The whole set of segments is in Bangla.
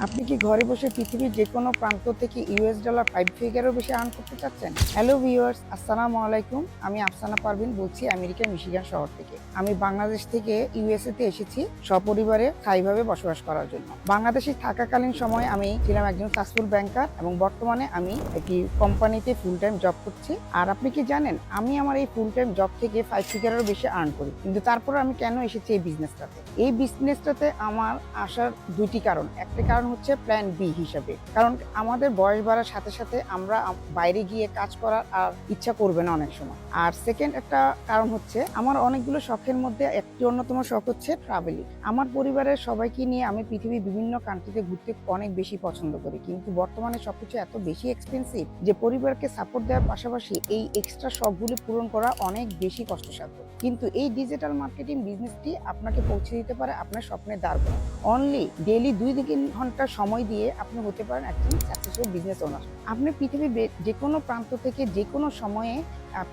আপনি কি ঘরে বসে পৃথিবীর যে কোনো প্রান্ত থেকে $5 ফিগারও বেশি আর্ন করতে চাচ্ছেন? হ্যালো ভিউয়ার্স, আসসালামু আলাইকুম। আমি আফসানা পারভিন বলছি আমেরিকার মিশিগান শহর থেকে। আমি বাংলাদেশ থেকে ইউএসএ তে এসেছি সপরিবারে স্থায়ীভাবে বসবাস করার জন্য। বাংলাদেশে থাকাকালীন সময়ে আমি ছিলাম একজন সাকসেসফুল ব্যাংকার এবং বর্তমানে আমি একটি কোম্পানিতে ফুল টাইম জব করছি। আর আপনি কি জানেন, আমি আমার এই ফুল টাইম জব থেকে 5 ফিগারেরও বেশি আর্ন করি। কিন্তু তারপর আমি কেন এসেছি এই বিজনেসটাতে? এই বিজনেসটাতে আমার আসার দুইটি কারণ। একটা কারণ হচ্ছে প্ল্যান বি হিসাবে, কারণ আমাদের বয়স বাড়ার সাথে সাথে আমরা বাইরে গিয়ে কাজ করার আর ইচ্ছা করবে না অনেক সময়। আর সেকেন্ড একটা কারণ হচ্ছে আমার অনেকগুলো শখের মধ্যে একটি অন্যতম শখ হচ্ছে ট্রাভেলিং। আমার পরিবারের সবাইকে নিয়ে আমি পৃথিবীর বিভিন্ন কান্ট্রিতে ঘুরতে অনেক বেশি পছন্দ করি, কিন্তু বর্তমানে সবকিছু এত বেশি এক্সপেন্সিভ যে পরিবারকে সাপোর্ট দেওয়ার পাশাপাশি এই এক্সট্রা শখগুলি পূরণ করা অনেক বেশি কষ্টসাধ্য। কিন্তু এই ডিজিটাল মার্কেটিং বিজনেসটি আপনাকে পৌঁছে দিতে পারে আপনার স্বপ্নের দ্বারপ্রান্তে। অনলি ডেইলি 2 থেকে 3 ঘন্টা সময় দিয়ে আপনি হতে পারেন একজন সাকসেসফুল বিজনেস ওনার। আপনি পৃথিবীর যে কোনো প্রান্ত থেকে যে কোনো সময়ে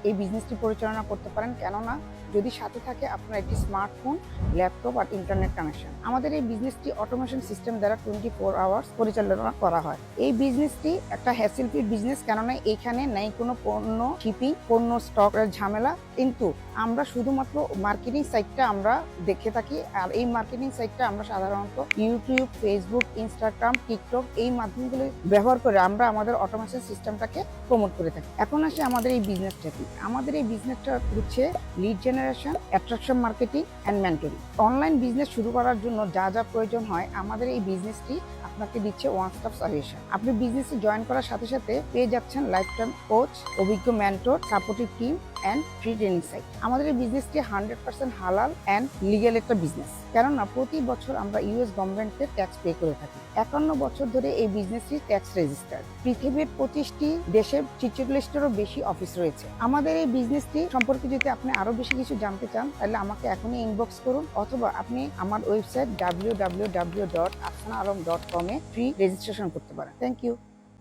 এই বিজনেসটি পরিচালনা করতে পারেন, কেননা যদি সাথে থাকে আপনার একটি স্মার্টফোন, ল্যাপটপ আর ইন্টারনেট কানেকশন। আমাদের এই বিজনেসটি অটোমেশন সিস্টেম দ্বারা 24 আওয়ার্স পরিচালনা করা হয়। এই বিজনেসটি একটা হ্যাসেল ফ্রি বিজনেস, কেননা এখানে নেই কোনো পণ্য শিপিং, পণ্য স্টকের ঝামেলা। কিন্তু আমরা শুধুমাত্র মার্কেটিং সাইটটা আমরা দেখে থাকি, আর এই মার্কেটিং সাইটটা আমরা সাধারণত ইউটিউব, ফেসবুক, ইনস্টাগ্রাম, টিকটক এই মাধ্যমগুলো ব্যবহার করে আমরা আমাদের অটোমেশন সিস্টেমটাকে প্রমোট করে থাকি। এখন আসে আমাদের এই বিজনেসটা কি। আমাদের এই বিজনেসটা হচ্ছে lead generation, attraction marketing and mentoring. Online business শুরু করার জন্য যা যা প্রয়োজন হয় আমাদের এই বিজনেসটি আপনাকে দিচ্ছে ওয়ান স্টপ সলিউশন। আপনি বিজনেসে জয়েন করার সাথে সাথে পেয়ে যাচ্ছেন লাইফ টাইম কোচ, অভিজ্ঞ mentor, supportive team and free training site. আমাদের এই বিজনেসটি 100% হালাল অ্যান্ড লিগ্যাল একটা বিজনেস, কেননা প্রতি বছর আমরা ইউএস গভর্নমেন্টকে ট্যাক্স পে করে থাকি। 51 বছর ধরে এই বিজনেসটি ট্যাক্স রেজিস্টার্ড। পৃথিবীর 25টি দেশে 46টারও বেশি অফিস রয়েছে। আমাদের এই বিজনেসটি সম্পর্কে যদি আপনি আরো বেশি কিছু জানতে চান তাহলে আমাকে এখনই ইনবক্স করুন, অথবা আপনি আমার ওয়েবসাইট www.afsanaalam.com এ ফ্রি রেজিস্ট্রেশন করতে পারেন। Thank you.